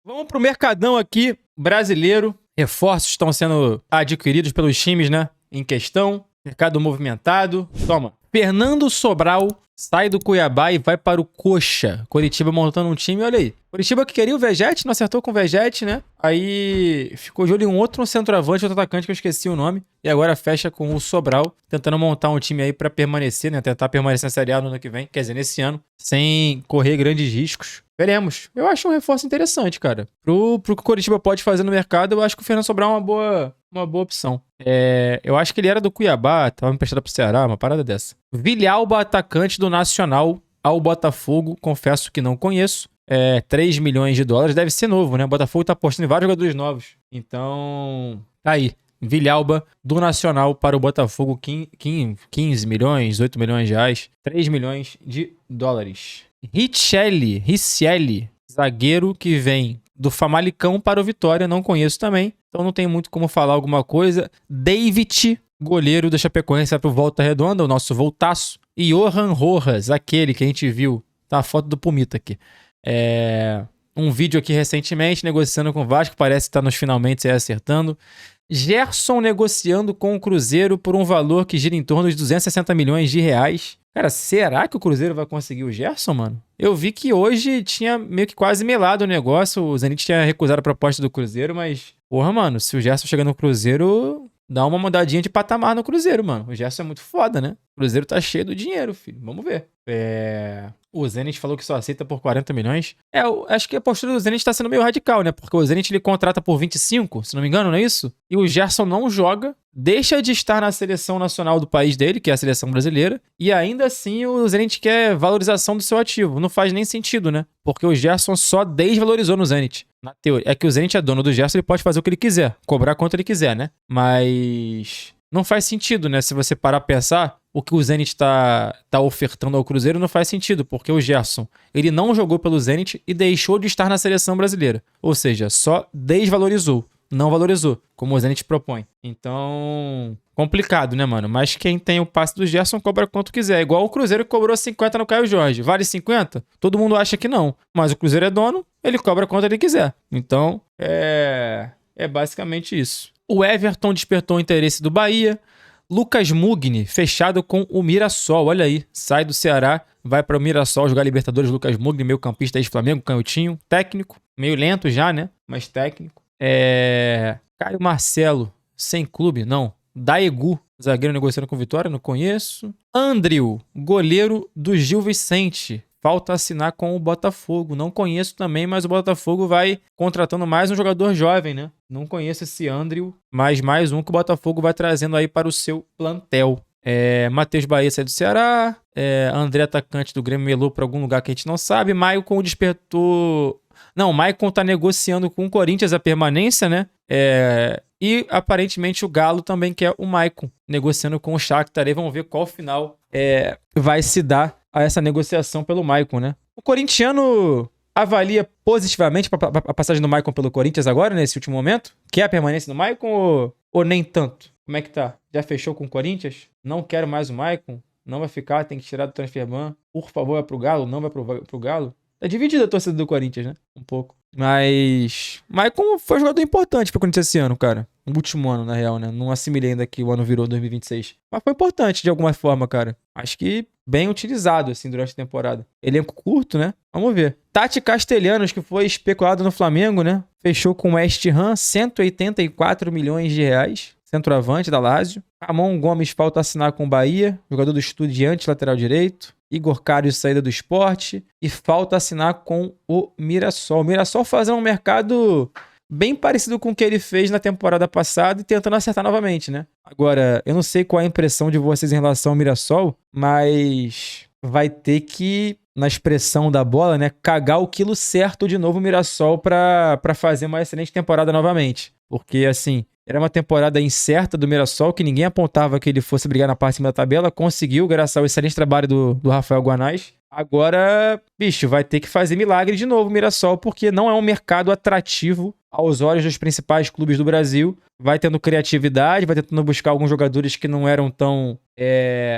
Vamos pro mercadão aqui, brasileiro. Reforços estão sendo adquiridos pelos times, né? Em questão. Mercado movimentado. Toma. Fernando Sobral sai do Cuiabá e vai para o Coxa. Coritiba montando um time, olha aí. Coritiba que queria o Vegete, não acertou com o Vegete, né? Aí ficou de olho em um outro centroavante, outro atacante que eu esqueci o nome. E agora fecha com o Sobral, tentando montar um time aí pra permanecer, né? Tentar permanecer na Série A no ano que vem, quer dizer, nesse ano, sem correr grandes riscos. Veremos. Eu acho um reforço interessante, cara. Pro que o Coritiba pode fazer no mercado, eu acho que o Fernando Sobral é uma boa opção. Eu acho que ele era do Cuiabá, tava emprestado pro Ceará, uma parada dessa. Vilhalba, atacante do Nacional ao Botafogo, confesso que não conheço. 3 milhões de dólares, deve ser novo, né? O Botafogo tá apostando em vários jogadores novos. Então, tá aí. Vilhalba, do Nacional para o Botafogo, 15 milhões, 8 milhões de reais, 3 milhões de dólares. Richelli, zagueiro que vem do Famalicão para o Vitória, não conheço também, então não tem muito como falar alguma coisa. David, goleiro da Chapecoense, vai pro Volta Redonda, o nosso voltaço. E Johan Rojas, aquele que a gente viu, tá a foto do Pumita aqui. Um vídeo aqui recentemente, negociando com o Vasco, parece que tá nos finalmente acertando. Gerson negociando com o Cruzeiro por um valor que gira em torno de 260 milhões de reais. Cara, será que o Cruzeiro vai conseguir o Gerson, mano? Eu vi que hoje tinha meio que quase melado o negócio, o Zenit tinha recusado a proposta do Cruzeiro, mas... Porra, mano, se o Gerson chegar no Cruzeiro, dá uma mudadinha de patamar no Cruzeiro, mano. O Gerson é muito foda, né? O Cruzeiro tá cheio do dinheiro, filho. Vamos ver. O Zenit falou que só aceita por 40 milhões. Eu acho que a postura do Zenit tá sendo meio radical, né? Porque o Zenit ele contrata por 25, se não me engano, não é isso? E o Gerson não joga, deixa de estar na seleção nacional do país dele, que é a seleção brasileira, e ainda assim o Zenit quer valorização do seu ativo. Não faz nem sentido, né? Porque o Gerson só desvalorizou no Zenit. Na teoria, é que o Zenit é dono do Gerson, ele pode fazer o que ele quiser, cobrar quanto ele quiser, né? Mas não faz sentido, né? Se você parar a pensar, o que o Zenit tá ofertando ao Cruzeiro não faz sentido, porque o Gerson, ele não jogou pelo Zenit e deixou de estar na seleção brasileira. Ou seja, só desvalorizou, não valorizou, como o Zenit propõe. Então, complicado, né, mano? Mas quem tem o passe do Gerson cobra quanto quiser. Igual o Cruzeiro que cobrou 50 no Caio Jorge. Vale 50? Todo mundo acha que não. Mas o Cruzeiro é dono, ele cobra quanto ele quiser. Então, é basicamente isso. O Everton despertou o interesse do Bahia. Lucas Mugni, fechado com o Mirassol. Olha aí, sai do Ceará, vai para o Mirassol jogar Libertadores. Lucas Mugni, meio campista aí de Flamengo, canhotinho, técnico. Meio lento já, né? Mas técnico. Caio Marcelo, sem clube, não. Daegu, zagueiro negociando com Vitória, não conheço. Andrew, goleiro do Gil Vicente. Falta assinar com o Botafogo. Não conheço também, mas o Botafogo vai contratando mais um jogador jovem, né? Não conheço esse Andrew, mas mais um que o Botafogo vai trazendo aí para o seu plantel. Matheus Bahia sai do Ceará. André, atacante do Grêmio, melou para algum lugar que a gente não sabe. Maicon despertou... Não, o Maicon tá negociando com o Corinthians a permanência, né? E aparentemente o Galo também quer o Maicon, negociando com o Shakhtar. Aí vamos ver qual final vai se dar a essa negociação pelo Maicon, né? O corintiano avalia positivamente a passagem do Maicon pelo Corinthians agora, nesse último momento? Quer a permanência do Maicon ou nem tanto? Como é que tá? Já fechou com o Corinthians? Não quero mais o Maicon? Não vai ficar, tem que tirar do transferban. Por favor, vai pro Galo? Não vai pro Galo? Tá dividida a torcida do Corinthians, né? Um pouco. Mas Maicon foi um jogador importante pro Corinthians esse ano, cara. No último ano, na real, né? Não assimilei ainda que o ano virou 2026. Mas foi importante de alguma forma, cara. Acho que bem utilizado, assim, durante a temporada. Elenco curto, né? Vamos ver. Tati Castelhanos, que foi especulado no Flamengo, né? Fechou com o West Ham, 184 milhões de reais. Centroavante da Lazio. Ramon Gomes falta assinar com o Bahia. Jogador do Estudiantes, lateral direito. Igor Karius, saída do Sport. E falta assinar com o Mirassol. O Mirassol fazendo um mercado bem parecido com o que ele fez na temporada passada e tentando acertar novamente, né? Agora, eu não sei qual é a impressão de vocês em relação ao Mirassol, mas vai ter que, na expressão da bola, né, cagar o quilo certo de novo o Mirassol pra fazer uma excelente temporada novamente. Porque, assim, era uma temporada incerta do Mirassol, que ninguém apontava que ele fosse brigar na parte de cima da tabela. Conseguiu, graças ao excelente trabalho do Rafael Guanais. Agora, bicho, vai ter que fazer milagre de novo o Mirassol, porque não é um mercado atrativo aos olhos dos principais clubes do Brasil. Vai tendo criatividade, vai tentando buscar alguns jogadores que não eram tão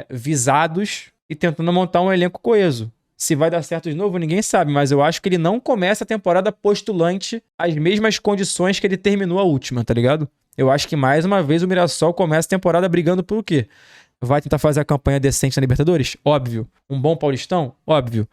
visados e tentando montar um elenco coeso. Se vai dar certo de novo, ninguém sabe, mas eu acho que ele não começa a temporada postulante às mesmas condições que ele terminou a última, tá ligado? Eu acho que mais uma vez o Mirassol começa a temporada brigando por o quê? Vai tentar fazer a campanha decente na Libertadores? Óbvio. Um bom Paulistão? Óbvio.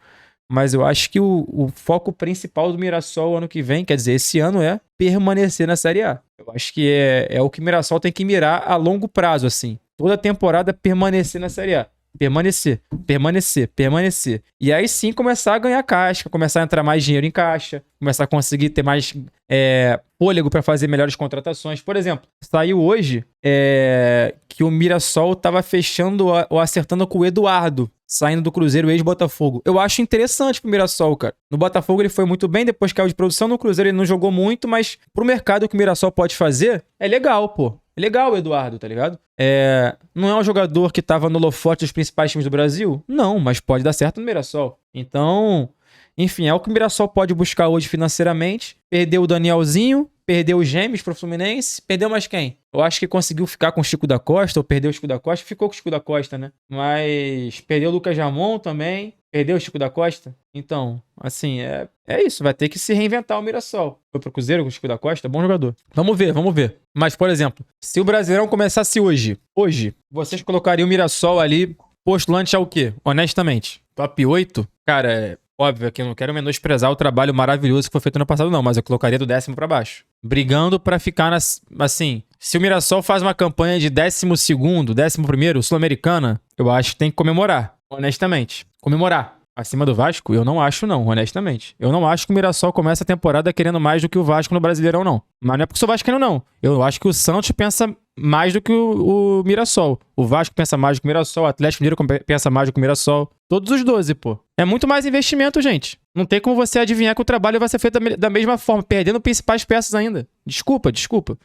Mas eu acho que o foco principal do Mirassol ano que vem, quer dizer, esse ano, é permanecer na Série A. Eu acho que é o que o Mirassol tem que mirar a longo prazo, assim. Toda temporada permanecer na Série A. Permanecer, permanecer, permanecer. E aí sim começar a ganhar caixa, começar a entrar mais dinheiro em caixa, começar a conseguir ter mais fôlego para fazer melhores contratações. Por exemplo, saiu hoje que o Mirassol tava fechando ou acertando com o Eduardo, saindo do Cruzeiro, ex-Botafogo. Eu acho interessante pro Mirassol, cara. No Botafogo ele foi muito bem, depois caiu de produção. No Cruzeiro ele não jogou muito, mas pro mercado que o Mirassol pode fazer, é legal, pô. É legal o Eduardo, tá ligado? Não é um jogador que tava no holofote dos principais times do Brasil? Não, mas pode dar certo no Mirassol. Então, enfim, é o que o Mirassol pode buscar hoje financeiramente. Perdeu o Danielzinho, perdeu o Gêmeos pro Fluminense, perdeu mais quem? Eu acho que conseguiu ficar com o Chico da Costa, ou perdeu o Chico da Costa, ficou com o Chico da Costa, né? Mas perdeu o Lucas Jamon também, perdeu o Chico da Costa. Então, assim, é isso, vai ter que se reinventar o Mirassol. Foi pro Cruzeiro com o Chico da Costa, bom jogador. Vamos ver, vamos ver. Mas, por exemplo, se o Brasileirão começasse hoje, vocês colocariam o Mirassol ali postulante ao quê? Honestamente, top 8? Cara, óbvio que eu não quero menosprezar o trabalho maravilhoso que foi feito no passado, não, mas eu colocaria do 10º pra baixo. Brigando pra ficar assim, se o Mirassol faz uma campanha de 12º, 11º, Sul-Americana, eu acho que tem que comemorar, honestamente. Comemorar. Acima do Vasco? Eu não acho, não, honestamente. Eu não acho que o Mirassol começa a temporada querendo mais do que o Vasco no Brasileirão, não. Mas não é porque eu sou vascaíno, não. Eu acho que o Santos pensa mais do que o Mirassol. O Vasco pensa mais do que o Mirassol. O Atlético Mineiro pensa mais do que o Mirassol. Todos os 12, pô. É muito mais investimento, gente. Não tem como você adivinhar que o trabalho vai ser feito da mesma forma, perdendo principais peças ainda. Desculpa.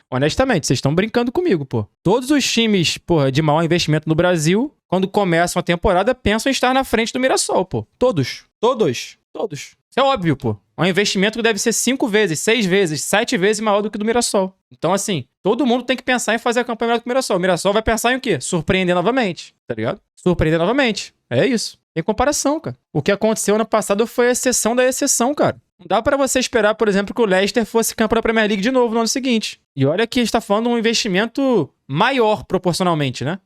Honestamente, vocês estão brincando comigo, pô. Todos os times, porra, de maior investimento no Brasil, quando começam a temporada, pensam em estar na frente do Mirassol, pô. Todos. Isso é óbvio, pô. É um investimento que deve ser 5 vezes, 6 vezes, 7 vezes maior do que o do Mirassol. Então, assim, todo mundo tem que pensar em fazer a campanha melhor do que o Mirassol. O Mirassol vai pensar em o quê? Surpreender novamente, tá ligado? Surpreender novamente. É isso. Tem comparação, cara. O que aconteceu ano passado foi a exceção da exceção, cara. Não dá pra você esperar, por exemplo, que o Leicester fosse campeão da Premier League de novo no ano seguinte. E olha que a gente tá falando de um investimento maior proporcionalmente, né?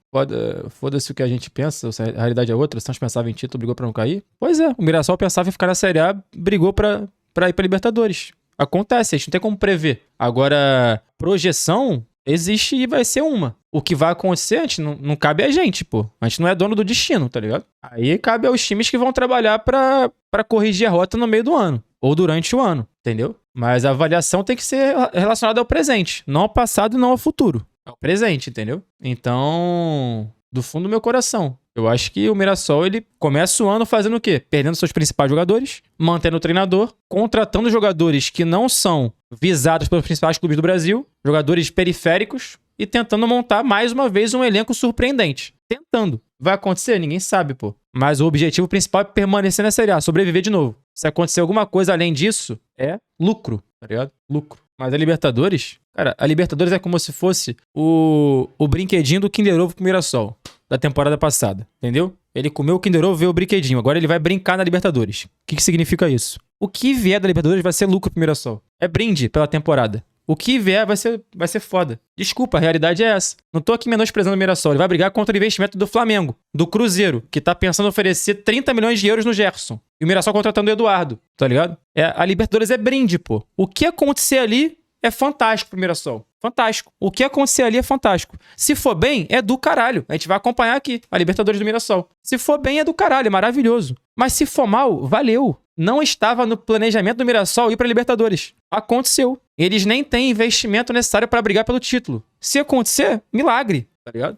Foda-se o que a gente pensa, a realidade é outra. O Santos pensava em título, brigou pra não cair. Pois é, o Mirassol pensava em ficar na Série A, brigou pra ir pra Libertadores. Acontece, a gente não tem como prever. Agora, projeção existe e vai ser uma. O que vai acontecer, a gente não cabe a gente, pô. A gente não é dono do destino, tá ligado? Aí cabe aos times que vão trabalhar pra corrigir a rota no meio do ano. Ou durante o ano, entendeu? Mas a avaliação tem que ser relacionada ao presente. Não ao passado e não ao futuro. Ao presente, entendeu? Então, do fundo do meu coração, eu acho que o Mirassol, ele começa o ano fazendo o quê? Perdendo seus principais jogadores, mantendo o treinador, contratando jogadores que não são visados pelos principais clubes do Brasil, jogadores periféricos, e tentando montar mais uma vez um elenco surpreendente. Tentando. Vai acontecer? Ninguém sabe, pô. Mas o objetivo principal é permanecer na Série A, sobreviver de novo. Se acontecer alguma coisa além disso, é lucro, tá ligado? Lucro. Mas a Libertadores, cara, a Libertadores é como se fosse o brinquedinho do Kinder Ovo com o Mirassol, da temporada passada, entendeu? Ele comeu o Kinder Ovo e veio o brinquedinho, agora ele vai brincar na Libertadores. O que significa isso? O que vier da Libertadores vai ser lucro pro Mirassol. É brinde pela temporada. O que vier vai ser foda. Desculpa, a realidade é essa. Não tô aqui menosprezando o Mirassol. Ele vai brigar contra o investimento do Flamengo, do Cruzeiro, que tá pensando em oferecer 30 milhões de euros no Gerson. E o Mirassol contratando o Eduardo, tá ligado? A Libertadores é brinde, pô. O que acontecer ali é fantástico pro Mirassol. Fantástico. O que acontecer ali é fantástico. Se for bem, é do caralho. A gente vai acompanhar aqui a Libertadores do Mirassol. Se for bem, é do caralho, é maravilhoso. Mas se for mal, valeu. Não estava no planejamento do Mirassol ir pra Libertadores. Aconteceu. Eles nem têm investimento necessário pra brigar pelo título. Se acontecer, milagre. Tá ligado?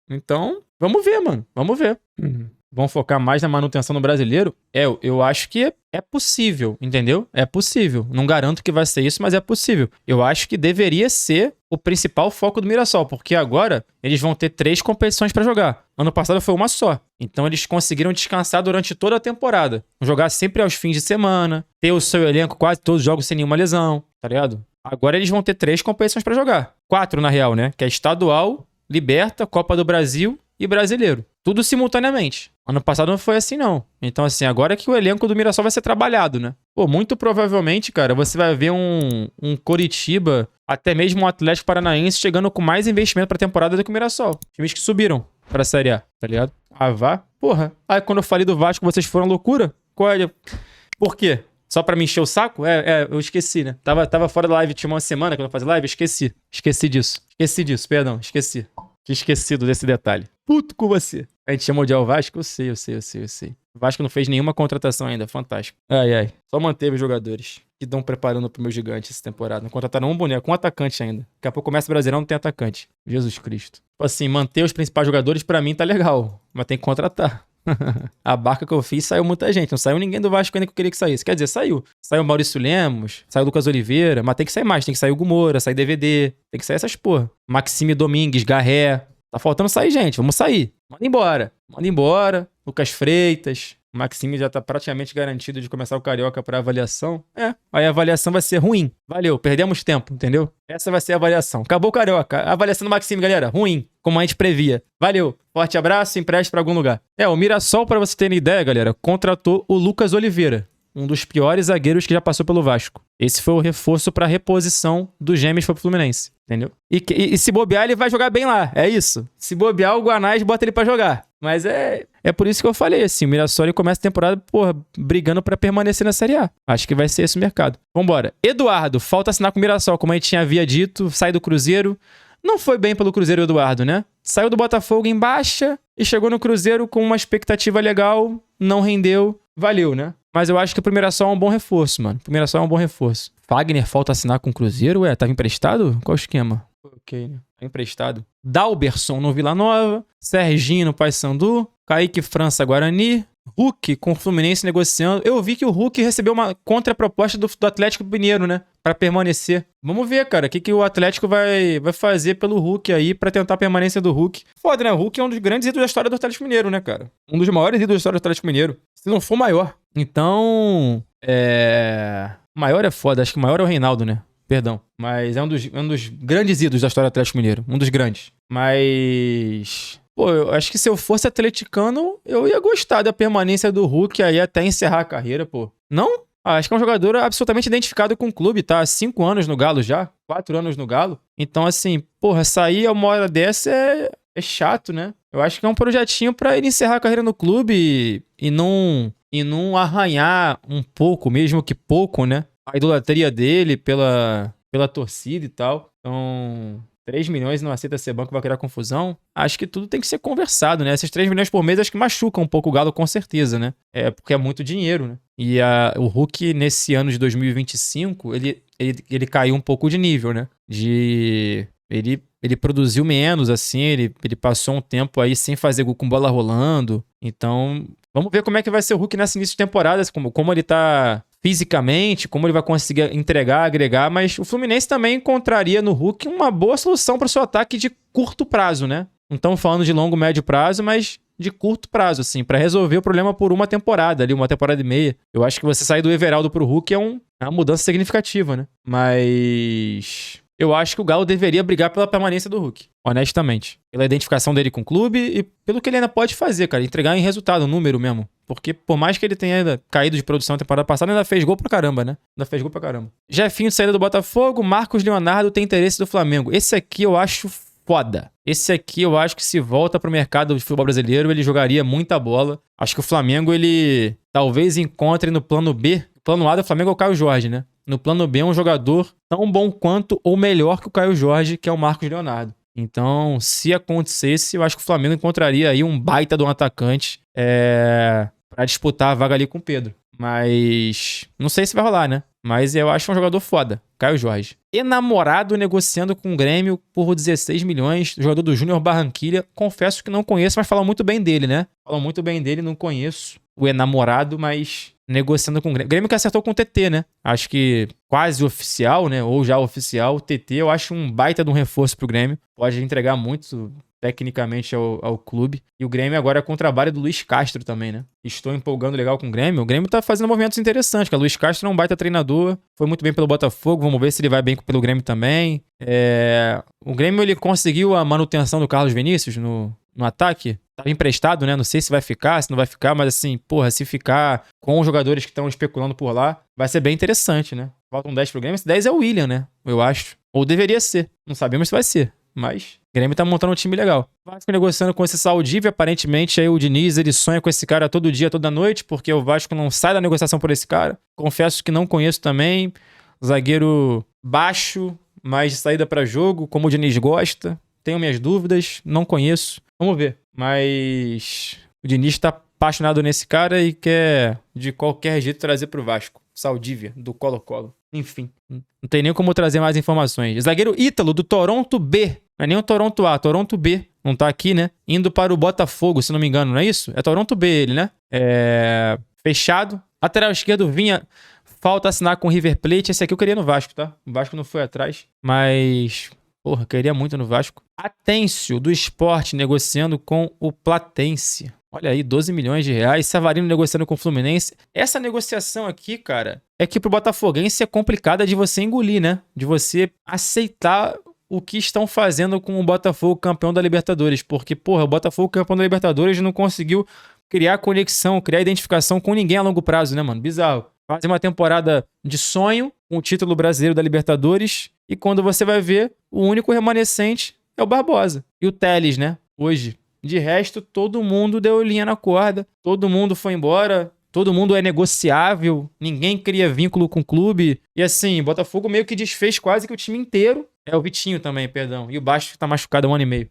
Então, vamos ver, mano. Vamos ver. Vão focar mais na manutenção do brasileiro? Eu acho que é possível, entendeu? É possível. Não garanto que vai ser isso, mas é possível. Eu acho que deveria ser o principal foco do Mirassol, porque agora eles vão ter 3 competições pra jogar. Ano passado foi uma só. Então eles conseguiram descansar durante toda a temporada. Jogar sempre aos fins de semana, ter o seu elenco quase todos os jogos sem nenhuma lesão, tá ligado? Agora eles vão ter 3 competições pra jogar. 4 na real, né? Que é estadual, Liberta, Copa do Brasil e Brasileiro. Tudo simultaneamente. Ano passado não foi assim, não. Então, assim, agora que o elenco do Mirassol vai ser trabalhado, né? Pô, muito provavelmente, cara, você vai ver um Coritiba, até mesmo um Atlético Paranaense chegando com mais investimento pra temporada do que o Mirassol. Times que subiram pra Série A, tá ligado? Ah, vá? Porra. Aí quando eu falei do Vasco, vocês foram loucura? Qual é? Por quê? Só pra me encher o saco? Eu esqueci, né? Tava fora da live, tinha uma semana quando eu fazia live, esqueci. Esqueci disso, perdão, esqueci. Tinha esquecido desse detalhe. Puto com você. A gente chama de o Vasco? Eu sei. O Vasco não fez nenhuma contratação ainda, fantástico. Ai. Só manteve os jogadores que estão preparando pro meu gigante essa temporada. Não contrataram um boneco, um atacante ainda. Daqui a pouco começa o Brasileirão, não tem atacante. Jesus Cristo. Tipo assim, manter os principais jogadores pra mim tá legal, mas tem que contratar. A barca que eu fiz saiu muita gente. Não saiu ninguém do Vasco ainda que eu queria que saísse. Quer dizer, saiu. Saiu o Maurício Lemos, saiu o Lucas Oliveira, mas tem que sair mais. Tem que sair o Gumora, sair DVD. Tem que sair essas porra. Maxime Domingues, Garré. Tá faltando sair, gente. Vamos sair. Manda embora. Lucas Freitas. O Maxime já tá praticamente garantido de começar o Carioca pra avaliação. Aí a avaliação vai ser ruim. Valeu, perdemos tempo, entendeu? Essa vai ser a avaliação. Acabou o Carioca. A avaliação do Maxime, galera, ruim. Como a gente previa. Valeu. Forte abraço, empreste pra algum lugar. O Mirassol, pra você ter ideia, galera, contratou o Lucas Oliveira. Um dos piores zagueiros que já passou pelo Vasco. Esse foi o reforço pra reposição do Gêmeos pro Fluminense. Entendeu? E se bobear, ele vai jogar bem lá. É isso. Se bobear, o Guanás bota ele pra jogar. Mas é por isso que eu falei, assim, o Mirassol ele começa a temporada, porra, brigando pra permanecer na Série A. Acho que vai ser esse o mercado. Vambora. Eduardo, falta assinar com o Mirassol, como a gente havia dito, sai do Cruzeiro. Não foi bem pelo Cruzeiro o Eduardo, né? Saiu do Botafogo em baixa e chegou no Cruzeiro com uma expectativa legal, não rendeu, valeu, né? Mas eu acho que o Mirassol é um bom reforço, mano. O Mirassol é um bom reforço. Fagner falta assinar com o Cruzeiro? Tava emprestado? Qual o esquema? Ok, né? Tá emprestado. Dalberson no Vila Nova. Serginho no Paysandu. Kaique França Guarani. Hulk com o Fluminense negociando. Eu vi que o Hulk recebeu uma contraproposta do Atlético Mineiro, né? Pra permanecer. Vamos ver, cara, o que o Atlético vai fazer pelo Hulk aí pra tentar a permanência do Hulk. Foda, né? O Hulk é um dos grandes ídolos da história do Atlético Mineiro, né, cara? Um dos maiores ídolos da história do Atlético Mineiro. Se não for maior. Então, maior é foda. Acho que o maior é o Reinaldo, né? Perdão. Mas é um dos grandes ídolos da história do Atlético Mineiro. Um dos grandes. Mas... Pô, eu acho que se eu fosse atleticano, eu ia gostar da permanência do Hulk aí até encerrar a carreira, pô. Não? Acho que é um jogador absolutamente identificado com o clube, tá? Há 5 anos no Galo já, 4 anos no Galo. Então, assim, porra, sair a uma hora dessa é chato, né? Eu acho que é um projetinho pra ele encerrar a carreira no clube e não arranhar um pouco, mesmo que pouco, né? A idolatria dele pela torcida e tal. Então... 3 milhões não aceita ser banco, vai criar confusão. Acho que tudo tem que ser conversado, né? Esses 3 milhões por mês acho que machucam um pouco o Galo, com certeza, né? Porque é muito dinheiro, né? E o Hulk, nesse ano de 2025, ele caiu um pouco de nível, né? Ele produziu menos, assim, ele passou um tempo aí sem fazer gol com bola rolando. Então, vamos ver como é que vai ser o Hulk nesse início de temporada, como ele tá... fisicamente, como ele vai conseguir entregar, agregar, mas o Fluminense também encontraria no Hulk uma boa solução para o seu ataque de curto prazo, né? Não estamos falando de longo, médio prazo, mas de curto prazo, assim, para resolver o problema por uma temporada, ali, uma temporada e meia. Eu acho que você sair do Everaldo pro Hulk é uma mudança significativa, né? Mas... eu acho que o Galo deveria brigar pela permanência do Hulk, honestamente. Pela identificação dele com o clube e pelo que ele ainda pode fazer, cara. Entregar em resultado, número mesmo. Porque por mais que ele tenha ainda caído de produção na temporada passada, ainda fez gol pra caramba, né? Jefinho de saída do Botafogo, Marcos Leonardo tem interesse do Flamengo. Esse aqui eu acho foda. Esse aqui eu acho que se volta pro mercado de futebol brasileiro, ele jogaria muita bola. Acho que o Flamengo, ele talvez encontre no plano B. O plano A do Flamengo é o Caio Jorge, né? No plano B é um jogador tão bom quanto ou melhor que o Caio Jorge, que é o Marcos Leonardo. Então, se acontecesse, eu acho que o Flamengo encontraria aí um baita de um atacante pra disputar a vaga ali com o Pedro. Mas não sei se vai rolar, né? Mas eu acho um jogador foda, Caio Jorge. Enamorado negociando com o Grêmio por 16 milhões, jogador do Júnior Barranquilla. Confesso que não conheço, mas falam muito bem dele, né? Falam muito bem dele, não conheço o enamorado, mas negociando com o Grêmio. Grêmio que acertou com o TT, né? Acho que quase oficial, né? Ou já oficial. O TT eu acho um baita de um reforço pro Grêmio. Pode entregar muito tecnicamente ao clube. E o Grêmio agora é com o trabalho do Luiz Castro também, né? Estou empolgando legal com o Grêmio. O Grêmio tá fazendo movimentos interessantes, cara. O Luiz Castro é um baita treinador. Foi muito bem pelo Botafogo. Vamos ver se ele vai bem pelo Grêmio também. O Grêmio, ele conseguiu a manutenção do Carlos Vinícius no ataque. tava emprestado, né? Não sei se vai ficar, se não vai ficar, mas assim, porra, se ficar com os jogadores que estão especulando por lá, vai ser bem interessante, né? Faltam 10 pro Grêmio, esse 10 é o William, né? Eu acho. Ou deveria ser. Não sabemos se vai ser. Mas o Grêmio tá montando um time legal. O Vasco negociando com esse Saldívia, aparentemente aí o Diniz, ele sonha com esse cara todo dia, toda noite, porque o Vasco não sai da negociação por esse cara. Confesso que não conheço também. Zagueiro baixo, mais de saída pra jogo, como o Diniz gosta. Tenho minhas dúvidas, não conheço. Vamos ver. Mas o Diniz tá apaixonado nesse cara e quer de qualquer jeito trazer pro Vasco. Saldívia, do Colo-Colo. Enfim, não tem nem como trazer mais informações. Zagueiro Ítalo, do Toronto B. Não é nem o Toronto A, Toronto B. Não tá aqui, né? Indo para o Botafogo, se não me engano, não é isso? É Toronto B ele, né? Fechado. Lateral esquerdo vinha... Falta assinar com o River Plate. Esse aqui eu queria no Vasco, tá? O Vasco não foi atrás. Mas... Porra, queria muito no Vasco. Atêncio, do Sport, negociando com o Platense. Olha aí, 12 milhões de reais. Savarino negociando com o Fluminense. Essa negociação aqui, cara, é que pro Botafoguense é complicada de você engolir, né? De você aceitar o que estão fazendo com o Botafogo campeão da Libertadores. Porque, porra, o Botafogo campeão da Libertadores não conseguiu criar conexão, criar identificação com ninguém a longo prazo, né, mano? Bizarro. Fazem uma temporada de sonho com o título brasileiro da Libertadores e quando você vai ver, o único remanescente é o Barbosa. E o Telles, né? Hoje. De resto, todo mundo deu linha na corda, todo mundo foi embora, todo mundo é negociável, ninguém cria vínculo com o clube. E assim, o Botafogo meio que desfez quase que o time inteiro. É o Vitinho também, perdão. E o Baixo tá machucado há 1 ano e meio.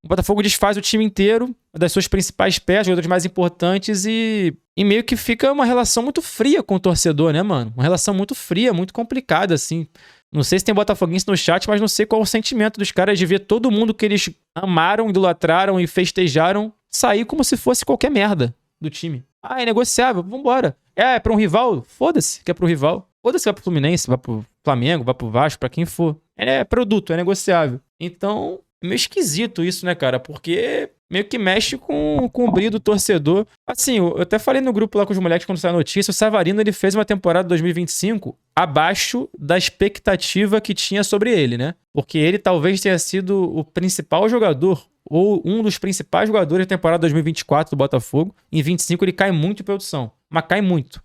O Botafogo desfaz o time inteiro, das suas principais peças, jogadores mais importantes e meio que fica uma relação muito fria com o torcedor, né, mano? Uma relação muito fria, muito complicada, assim. Não sei se tem botafoguense no chat, mas não sei qual é o sentimento dos caras de ver todo mundo que eles amaram, idolatraram e festejaram sair como se fosse qualquer merda do time. Ah, é negociável, vambora. É pra um rival? Foda-se que é pro rival. Foda-se, vai pro Fluminense, vai pro Flamengo, vai pro Vasco, pra quem for. É produto, é negociável. Então... é meio esquisito isso, né, cara? Porque meio que mexe com o brilho do torcedor. Assim, eu até falei no grupo lá com os moleques quando saiu a notícia, o Savarino ele fez uma temporada 2025 abaixo da expectativa que tinha sobre ele, né? Porque ele talvez tenha sido o principal jogador ou um dos principais jogadores da temporada 2024 do Botafogo. Em 25 ele cai muito em produção, mas cai muito.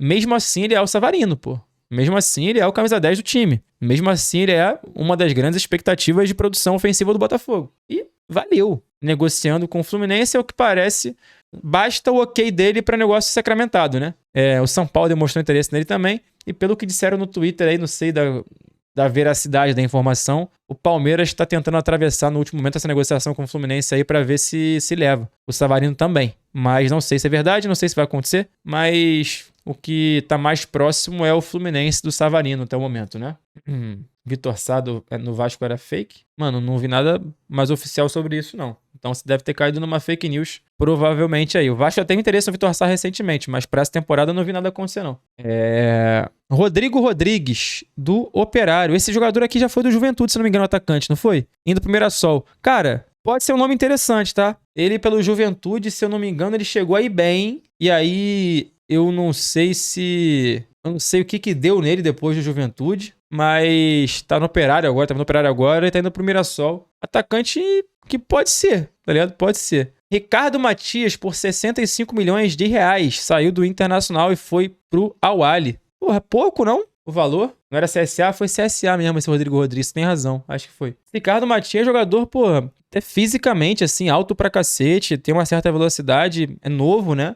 Mesmo assim ele é o Savarino, pô. Mesmo assim, ele é o camisa 10 do time. Mesmo assim, ele é uma das grandes expectativas de produção ofensiva do Botafogo. E valeu. Negociando com o Fluminense, é o que parece. Basta o ok dele para negócio sacramentado, né? O São Paulo demonstrou interesse nele também. E pelo que disseram no Twitter aí, não sei da veracidade da informação, o Palmeiras está tentando atravessar no último momento essa negociação com o Fluminense aí para ver se leva. O Savarino também. Mas não sei se é verdade, não sei se vai acontecer. Mas... o que tá mais próximo é o Fluminense do Savarino até o momento, né? Vitor Sá no Vasco era fake? Mano, não vi nada mais oficial sobre isso, não. Então você deve ter caído numa fake news, provavelmente aí. O Vasco já teve interesse no Vitor Sá recentemente, mas pra essa temporada eu não vi nada acontecer, não. Rodrigo Rodrigues, do Operário. Esse jogador aqui já foi do Juventude, se não me engano, atacante, não foi? Indo pro Mirassol. Cara, pode ser um nome interessante, tá? Ele, pelo Juventude, se eu não me engano, ele chegou aí bem. E aí... eu não sei o que deu nele depois do Juventude, mas tá no Operário agora e tá indo pro Mirassol. Atacante que pode ser, tá ligado? Pode ser. Ricardo Matias, por 65 milhões de reais, saiu do Internacional e foi pro Al-Ahly. Porra, pouco, não? O valor? Não era CSA, foi CSA mesmo esse Rodrigo Rodrigues, tem razão, acho que foi. Ricardo Matias, jogador, porra, até fisicamente, assim, alto pra cacete, tem uma certa velocidade, é novo, né?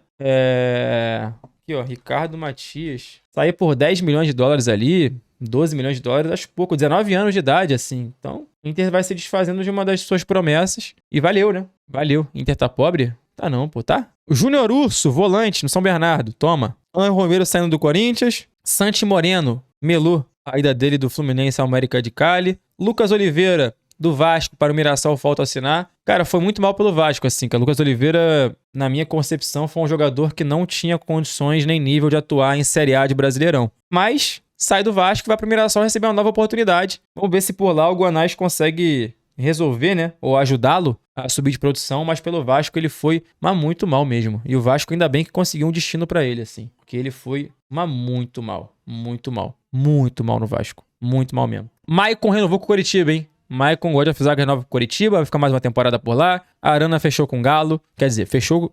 Aqui, ó, Ricardo Matias. Saiu por 10 milhões de dólares ali, 12 milhões de dólares, acho pouco, 19 anos de idade, assim. Então, o Inter vai se desfazendo de uma das suas promessas e valeu, né? Valeu. Inter tá pobre? Tá não, pô, tá? O Júnior Urso, volante no São Bernardo, toma. Ana Romero saindo do Corinthians. Santi Moreno, Melu, a ida dele do Fluminense ao América de Cali. Lucas Oliveira, do Vasco para o Mirassol, falta assinar. Cara, foi muito mal pelo Vasco, assim, que o Lucas Oliveira, na minha concepção, foi um jogador que não tinha condições nem nível de atuar em Série A de Brasileirão. Mas sai do Vasco e vai para o Mirassol receber uma nova oportunidade. Vamos ver se por lá o Guanás consegue resolver, né? Ou ajudá-lo a subir de produção, mas pelo Vasco ele foi muito mal mesmo. E o Vasco ainda bem que conseguiu um destino pra ele, assim. Porque ele foi muito mal. Muito mal. Muito mal no Vasco. Muito mal mesmo. Maicon renovou com o Coritiba, hein? Maicon God of Zaga renova com o Coritiba, vai ficar mais uma temporada por lá. A Arana fechou com o Galo, quer dizer, fechou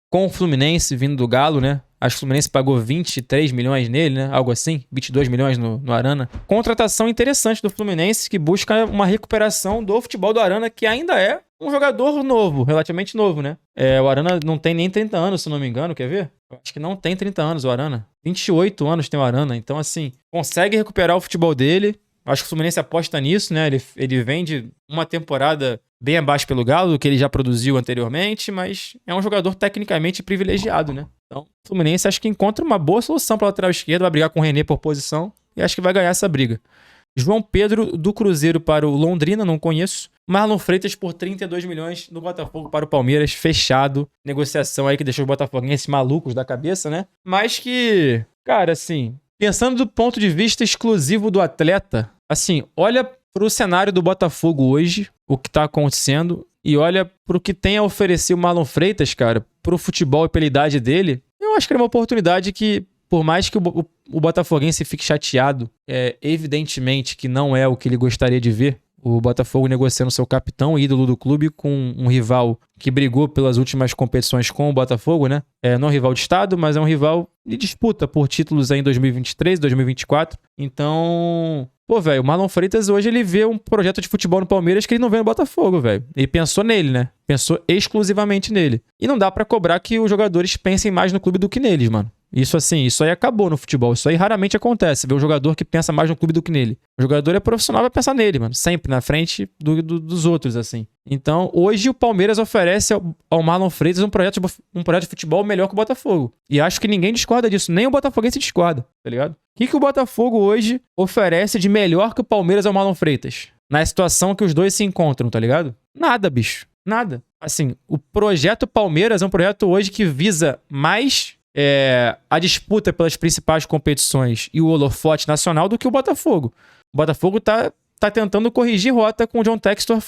com o Fluminense vindo do Galo, né? Acho que o Fluminense pagou 23 milhões nele, né? Algo assim, 22 milhões no Arana. Contratação interessante do Fluminense, que busca uma recuperação do futebol do Arana, que ainda é um jogador novo, relativamente novo, né? O Arana não tem nem 30 anos, se não me engano, quer ver? Eu acho que não tem 30 anos o Arana. 28 anos tem o Arana, então assim, consegue recuperar o futebol dele. Acho que o Fluminense aposta nisso, né? Ele vem de uma temporada bem abaixo pelo Galo, do que ele já produziu anteriormente, mas é um jogador tecnicamente privilegiado, né? Então, o Fluminense acho que encontra uma boa solução para a lateral esquerda, vai brigar com o René por posição e acho que vai ganhar essa briga. João Pedro do Cruzeiro para o Londrina, não conheço. Marlon Freitas por 32 milhões do Botafogo para o Palmeiras, fechado. Negociação aí que deixou os botafoguenses malucos da cabeça, né? Mas que, cara, assim, pensando do ponto de vista exclusivo do atleta, assim, olha pro cenário do Botafogo hoje, o que tá acontecendo, e olha pro que tem a oferecer o Marlon Freitas, cara, pro futebol e pela idade dele, eu acho que é uma oportunidade que, por mais que o botafoguense fique chateado, evidentemente que não é o que ele gostaria de ver, o Botafogo negociando seu capitão, ídolo do clube, com um rival que brigou pelas últimas competições com o Botafogo, né? Não é um rival de estado, mas é um rival de disputa por títulos aí em 2023, 2024. Então, pô, velho, o Marlon Freitas hoje ele vê um projeto de futebol no Palmeiras que ele não vê no Botafogo, velho. Ele pensou nele, né? Pensou exclusivamente nele. E não dá pra cobrar que os jogadores pensem mais no clube do que neles, mano. Isso assim, isso aí acabou no futebol. Isso aí raramente acontece. Ver um jogador que pensa mais no clube do que nele. O jogador é profissional, vai pensar nele, mano. Sempre na frente dos outros, assim. Então, hoje o Palmeiras oferece ao Marlon Freitas um projeto de futebol melhor que o Botafogo. E acho que ninguém discorda disso. Nem o Botafoguense discorda, tá ligado? O que o Botafogo hoje oferece de melhor que o Palmeiras ao Marlon Freitas? Na situação que os dois se encontram, tá ligado? Nada, bicho. Nada. Assim, o projeto Palmeiras é um projeto hoje que visa mais a disputa pelas principais competições e o holofote nacional do que o Botafogo. O Botafogo tá tentando corrigir rota com o John Textor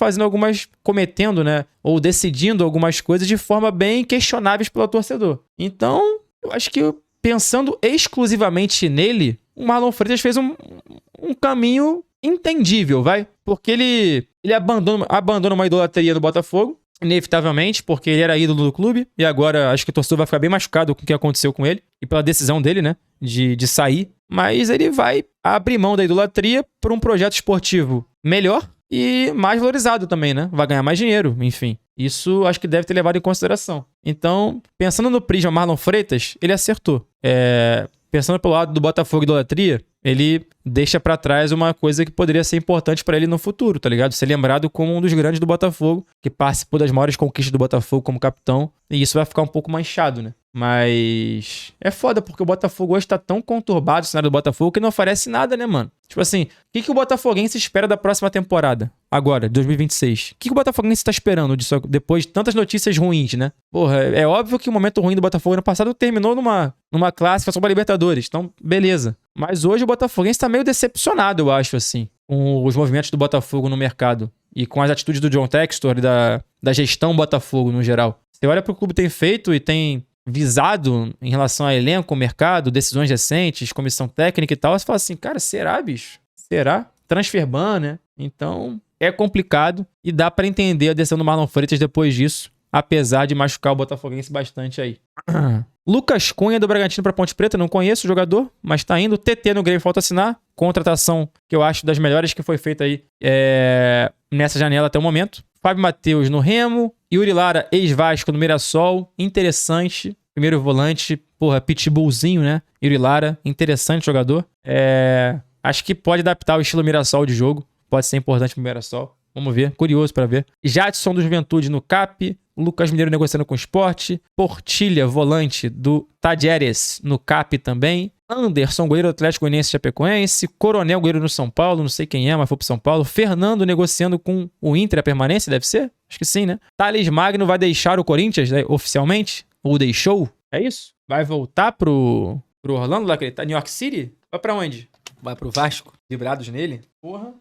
cometendo, né, ou decidindo algumas coisas de forma bem questionáveis pelo torcedor. Então, eu acho que pensando exclusivamente nele, o Marlon Freitas fez um caminho entendível, vai? Porque ele abandona uma idolatria no Botafogo, inevitavelmente, porque ele era ídolo do clube, e agora acho que o torcedor vai ficar bem machucado com o que aconteceu com ele, e pela decisão dele, né, de sair, mas ele vai abrir mão da idolatria por um projeto esportivo melhor e mais valorizado também, né, vai ganhar mais dinheiro, enfim. Isso acho que deve ter levado em consideração. Então, pensando no prisma Marlon Freitas, ele acertou. Pensando pelo lado do Botafogo e idolatria, ele deixa pra trás uma coisa que poderia ser importante pra ele no futuro, tá ligado? Ser lembrado como um dos grandes do Botafogo, que participou das maiores conquistas do Botafogo como capitão, e isso vai ficar um pouco manchado, né? Mas é foda, porque o Botafogo hoje tá tão conturbado, o cenário do Botafogo, que não oferece nada, né, mano? Tipo assim, o que o Botafoguense espera da próxima temporada? Agora, 2026. O que o Botafoguense tá esperando disso, depois de tantas notícias ruins, né? Porra, é óbvio que o momento ruim do Botafogo ano passado terminou numa classificação pra Libertadores. Então, beleza. Mas hoje o Botafoguense tá meio decepcionado, eu acho, assim, com os movimentos do Botafogo no mercado. E com as atitudes do John Textor e da gestão Botafogo, no geral. Você olha pro que o clube tem feito e tem visado em relação a elenco, mercado, decisões recentes, comissão técnica e tal, você fala assim, cara, será, bicho? Será? Transfer ban, né? Então, é complicado e dá pra entender a decisão do Marlon Freitas depois disso, apesar de machucar o Botafoguense bastante aí. Lucas Cunha do Bragantino pra Ponte Preta, não conheço o jogador, mas tá indo. TT no Grêmio, falta assinar. Contratação que eu acho das melhores que foi feita aí nessa janela até o momento. Fábio Matheus no Remo. Yuri Lara, ex-Vasco no Mirassol. Interessante. Primeiro volante, porra, pitbullzinho, né? Yuri Lara, interessante jogador. Acho que pode adaptar o estilo Mirassol de jogo. Pode ser importante pro Mirassol. Vamos ver, curioso pra ver. Jadson do Juventude no CAP. Lucas Mineiro negociando com o Sport. Portilha, volante do Tadieres no CAP também. Anderson, goleiro do Atlético Goianiense Chapecoense. Coronel, goleiro no São Paulo. Não sei quem é, mas foi pro São Paulo. Fernando negociando com o Inter a permanência, deve ser? Acho que sim, né? Thales Magno vai deixar o Corinthians, né, oficialmente? Ou deixou? É isso? Vai voltar pro Orlando, lá que ele tá? New York City? Vai pra onde? Vai pro Vasco? Vibrados nele? Porra.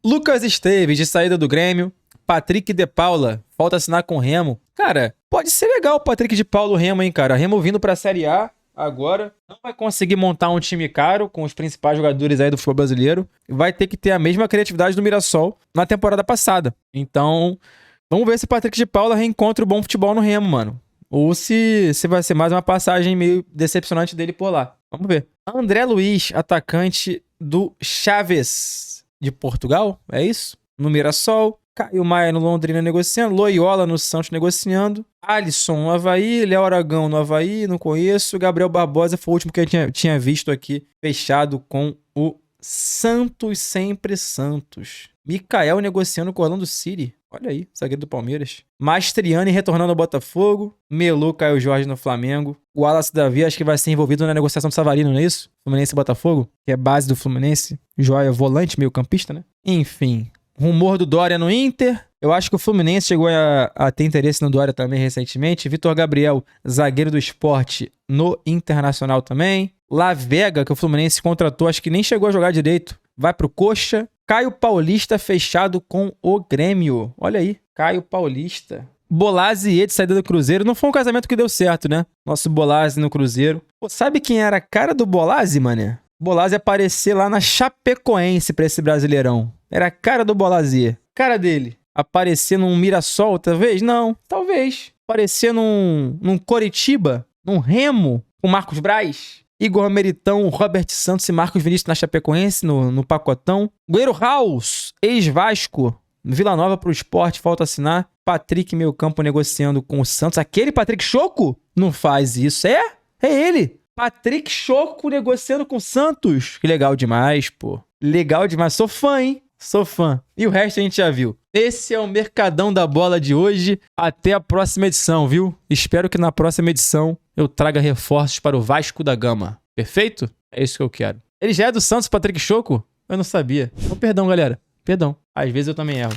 Lucas Esteves, de saída do Grêmio. Patrick de Paula, falta assinar com o Remo. Cara, pode ser legal o Patrick de Paula, o Remo, hein, cara. Remo vindo pra Série A, agora. Não vai conseguir montar um time caro com os principais jogadores aí do futebol brasileiro. Vai ter que ter a mesma criatividade do Mirassol na temporada passada. Então, vamos ver se o Patrick de Paula reencontra o bom futebol no Remo, mano. Ou se vai ser mais uma passagem meio decepcionante dele por lá. Vamos ver. André Luiz, atacante do Chaves de Portugal, é isso? No Mirassol. Caio Maia no Londrina negociando. Loyola no Santos negociando. Alisson no Avaí. Léo Aragão no Avaí, não conheço. Gabriel Barbosa foi o último que eu tinha visto aqui. Fechado com o Santos, sempre Santos. Mikael negociando com o Orlando City. Olha aí, zagueiro do Palmeiras. Mastriani retornando ao Botafogo. Melu, Caio Jorge no Flamengo. O Wallace Davi acho que vai ser envolvido na negociação do Savarino, não é isso? Fluminense e Botafogo, que é base do Fluminense. Joia, volante, meio campista, né? Enfim, rumor do Dória no Inter. Eu acho que o Fluminense chegou a ter interesse no Dória também recentemente. Vitor Gabriel, zagueiro do Sport no Internacional também. La Vega, que o Fluminense contratou, acho que nem chegou a jogar direito. Vai pro Coxa. Caio Paulista fechado com o Grêmio. Olha aí, Caio Paulista. Bolazzi de saída do Cruzeiro. Não foi um casamento que deu certo, né? Nosso Bolazzi no Cruzeiro. Pô, sabe quem era a cara do Bolazzi, mané? Bolazzi aparecer lá na Chapecoense pra esse Brasileirão. Era a cara do Bolazzi. Cara dele. Aparecer num Mirassol, talvez? Não, talvez. Aparecer num Coritiba, num Remo, com Marcos Braz. Igor Meritão, Robert Santos e Marcos Vinícius na Chapecoense, no pacotão. Goleiro House, ex-Vasco, Vila Nova pro Sport, falta assinar. Patrick, meio campo, negociando com o Santos. Aquele Patrick Choco? Não faz isso. É ele. Patrick Choco negociando com o Santos. Que legal demais, pô. Legal demais. Sou fã, hein? Sou fã. E o resto a gente já viu. Esse é o Mercadão da Bola de hoje. Até a próxima edição, viu? Espero que na próxima edição eu traga reforços para o Vasco da Gama. Perfeito? É isso que eu quero. Ele já é do Santos, Patrick Choco? Eu não sabia. Oh, perdão, galera. Perdão. Às vezes eu também erro.